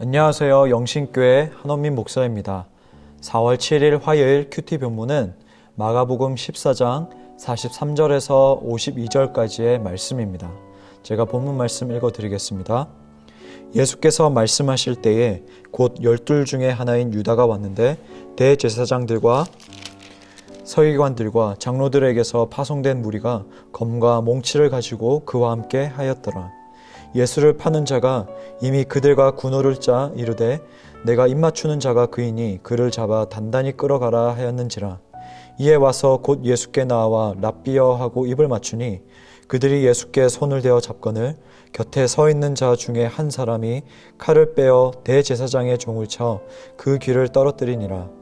안녕하세요. 영신교회 한원민 목사입니다. 4월 7일 화요일 큐티 본문은 마가복음 14장 43절에서 52절까지의 말씀입니다. 제가 본문 말씀 읽어드리겠습니다. 예수께서 말씀하실 때에 곧 12 중에 하나인 유다가 왔는데 대제사장들과 서기관들과 장로들에게서 파송된 무리가 검과 몽치를 가지고 그와 함께 하였더라. 예수를 파는 자가 이미 그들과 군호를 짜 이르되 내가 입맞추는 자가 그이니 그를 잡아 단단히 끌어가라 하였는지라. 이에 와서 곧 예수께 나와 랍비여 하고 입을 맞추니 그들이 예수께 손을 대어 잡거늘 곁에 서 있는 자 중에 한 사람이 칼을 빼어 대제사장의 종을 쳐 그 귀를 떨어뜨리니라.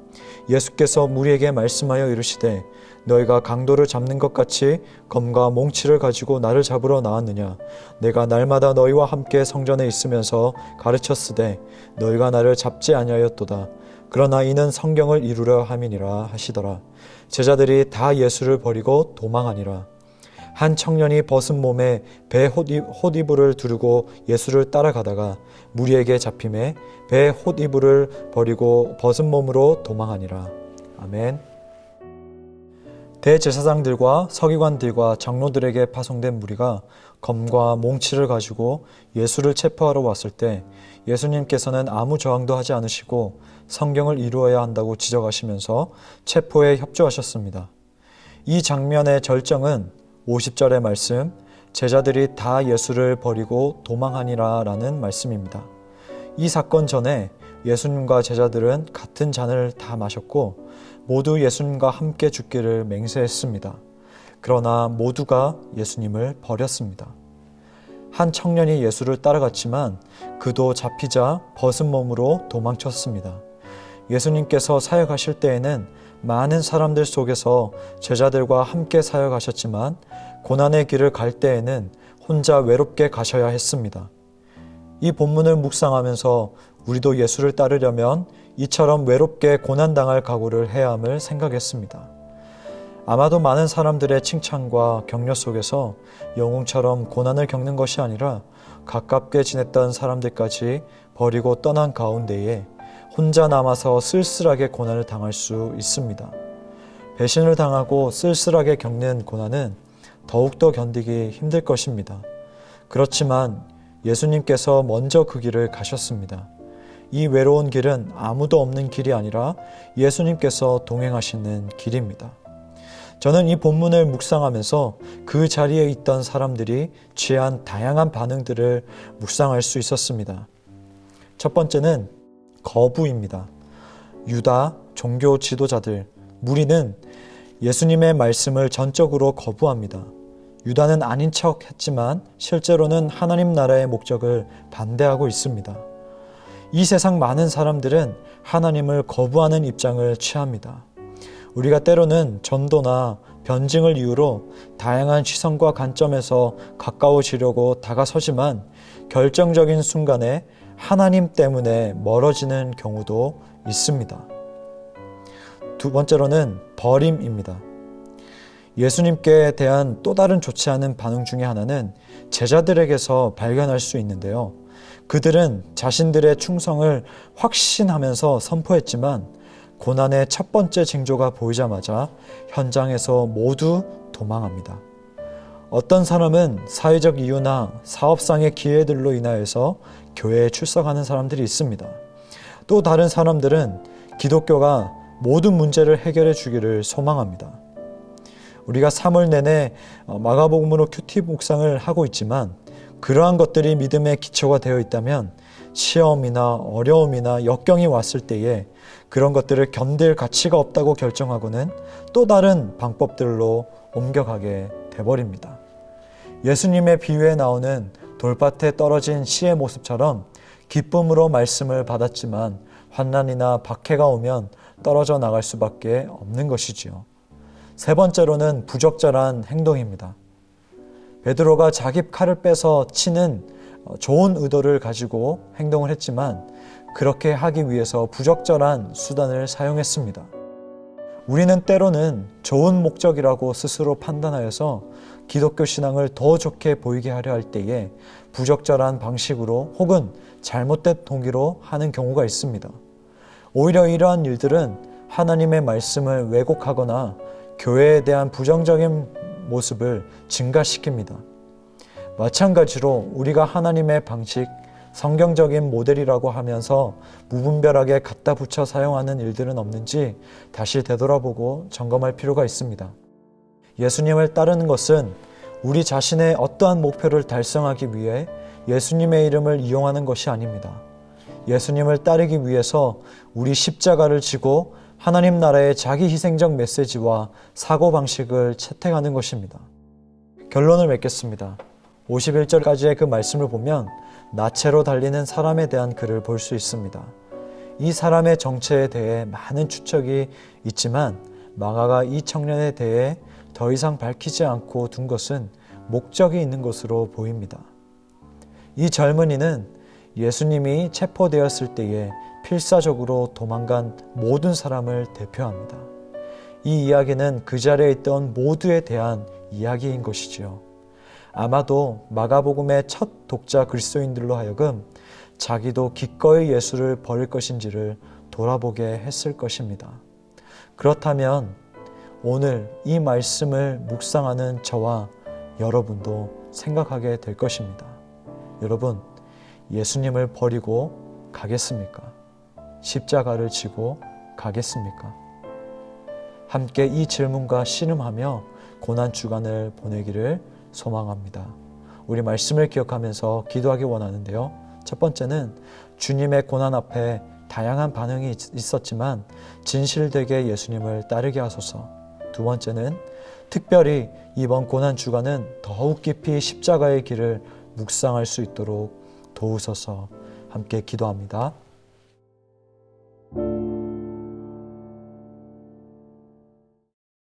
예수께서 무리에게 말씀하여 이르시되 너희가 강도를 잡는 것 같이 검과 몽치를 가지고 나를 잡으러 나왔느냐. 내가 날마다 너희와 함께 성전에 있으면서 가르쳤으되 너희가 나를 잡지 아니하였도다. 그러나 이는 성경을 이루려 함이니라 하시더라. 제자들이 다 예수를 버리고 도망하니라. 한 청년이 벗은 몸에 배 홑이불을 두르고 예수를 따라가다가 무리에게 잡힘에 배 홑이불을 버리고 벗은 몸으로 도망하니라. 아멘. 대제사장들과 서기관들과 장로들에게 파송된 무리가 검과 몽치를 가지고 예수를 체포하러 왔을 때 예수님께서는 아무 저항도 하지 않으시고 성경을 이루어야 한다고 지적하시면서 체포에 협조하셨습니다. 이 장면의 절정은 50절의 말씀, 제자들이 다 예수를 버리고 도망하니라 라는 말씀입니다. 이 사건 전에 예수님과 제자들은 같은 잔을 다 마셨고 모두 예수님과 함께 죽기를 맹세했습니다. 그러나 모두가 예수님을 버렸습니다. 한 청년이 예수를 따라갔지만 그도 잡히자 벗은 몸으로 도망쳤습니다. 예수님께서 사역하실 때에는 많은 사람들 속에서 제자들과 함께 사역하셨지만 고난의 길을 갈 때에는 혼자 외롭게 가셔야 했습니다. 이 본문을 묵상하면서 우리도 예수를 따르려면 이처럼 외롭게 고난당할 각오를 해야 함을 생각했습니다. 아마도 많은 사람들의 칭찬과 격려 속에서 영웅처럼 고난을 겪는 것이 아니라 가깝게 지냈던 사람들까지 버리고 떠난 가운데에 혼자 남아서 쓸쓸하게 고난을 당할 수 있습니다. 배신을 당하고 쓸쓸하게 겪는 고난은 더욱더 견디기 힘들 것입니다. 그렇지만 예수님께서 먼저 그 길을 가셨습니다. 이 외로운 길은 아무도 없는 길이 아니라 예수님께서 동행하시는 길입니다. 저는 이 본문을 묵상하면서 그 자리에 있던 사람들이 취한 다양한 반응들을 묵상할 수 있었습니다. 첫 번째는 거부입니다. 유다, 종교 지도자들, 무리는 예수님의 말씀을 전적으로 거부합니다. 유다는 아닌 척 했지만 실제로는 하나님 나라의 목적을 반대하고 있습니다. 이 세상 많은 사람들은 하나님을 거부하는 입장을 취합니다. 우리가 때로는 전도나 변증을 이유로 다양한 시선과 관점에서 가까워지려고 다가서지만 결정적인 순간에 하나님 때문에 멀어지는 경우도 있습니다. 두 번째로는 버림입니다. 예수님께 대한 또 다른 좋지 않은 반응 중에 하나는 제자들에게서 발견할 수 있는데요. 그들은 자신들의 충성을 확신하면서 선포했지만 고난의 첫 번째 징조가 보이자마자 현장에서 모두 도망합니다. 어떤 사람은 사회적 이유나 사업상의 기회들로 인하여서 교회에 출석하는 사람들이 있습니다. 또 다른 사람들은 기독교가 모든 문제를 해결해 주기를 소망합니다. 우리가 3월 내내 마가복음으로 큐티 묵상을 하고 있지만 그러한 것들이 믿음의 기초가 되어 있다면 시험이나 어려움이나 역경이 왔을 때에 그런 것들을 견딜 가치가 없다고 결정하고는 또 다른 방법들로 옮겨가게 돼버립니다. 예수님의 비유에 나오는 돌밭에 떨어진 씨의 모습처럼 기쁨으로 말씀을 받았지만 환난이나 박해가 오면 떨어져 나갈 수밖에 없는 것이지요. 세 번째로는 부적절한 행동입니다. 베드로가 자기 칼을 빼서 치는 좋은 의도를 가지고 행동을 했지만 그렇게 하기 위해서 부적절한 수단을 사용했습니다. 우리는 때로는 좋은 목적이라고 스스로 판단하여서 기독교 신앙을 더 좋게 보이게 하려 할 때에 부적절한 방식으로 혹은 잘못된 동기로 하는 경우가 있습니다. 오히려 이러한 일들은 하나님의 말씀을 왜곡하거나 교회에 대한 부정적인 모습을 증가시킵니다. 마찬가지로 우리가 하나님의 방식, 성경적인 모델이라고 하면서 무분별하게 갖다 붙여 사용하는 일들은 없는지 다시 되돌아보고 점검할 필요가 있습니다. 예수님을 따르는 것은 우리 자신의 어떠한 목표를 달성하기 위해 예수님의 이름을 이용하는 것이 아닙니다. 예수님을 따르기 위해서 우리 십자가를 지고 하나님 나라의 자기 희생적 메시지와 사고방식을 채택하는 것입니다. 결론을 맺겠습니다. 51절까지의 그 말씀을 보면 나체로 달리는 사람에 대한 글을 볼 수 있습니다. 이 사람의 정체에 대해 많은 추측이 있지만 마가가 이 청년에 대해 더 이상 밝히지 않고 둔 것은 목적이 있는 것으로 보입니다. 이 젊은이는 예수님이 체포되었을 때에 필사적으로 도망간 모든 사람을 대표합니다. 이 이야기는 그 자리에 있던 모두에 대한 이야기인 것이지요. 아마도 마가복음의 첫 독자 그리스도인들로 하여금 자기도 기꺼이 예수를 버릴 것인지를 돌아보게 했을 것입니다. 그렇다면 오늘 이 말씀을 묵상하는 저와 여러분도 생각하게 될 것입니다. 여러분, 예수님을 버리고 가겠습니까? 십자가를 지고 가겠습니까? 함께 이 질문과 씨름하며 고난주간을 보내기를 소망합니다. 우리 말씀을 기억하면서 기도하기 원하는데요. 첫 번째는 주님의 고난 앞에 다양한 반응이 있었지만 진실되게 예수님을 따르게 하소서. 두 번째는 특별히 이번 고난주간은 더욱 깊이 십자가의 길을 묵상할 수 있도록 도우소서. 함께 기도합니다.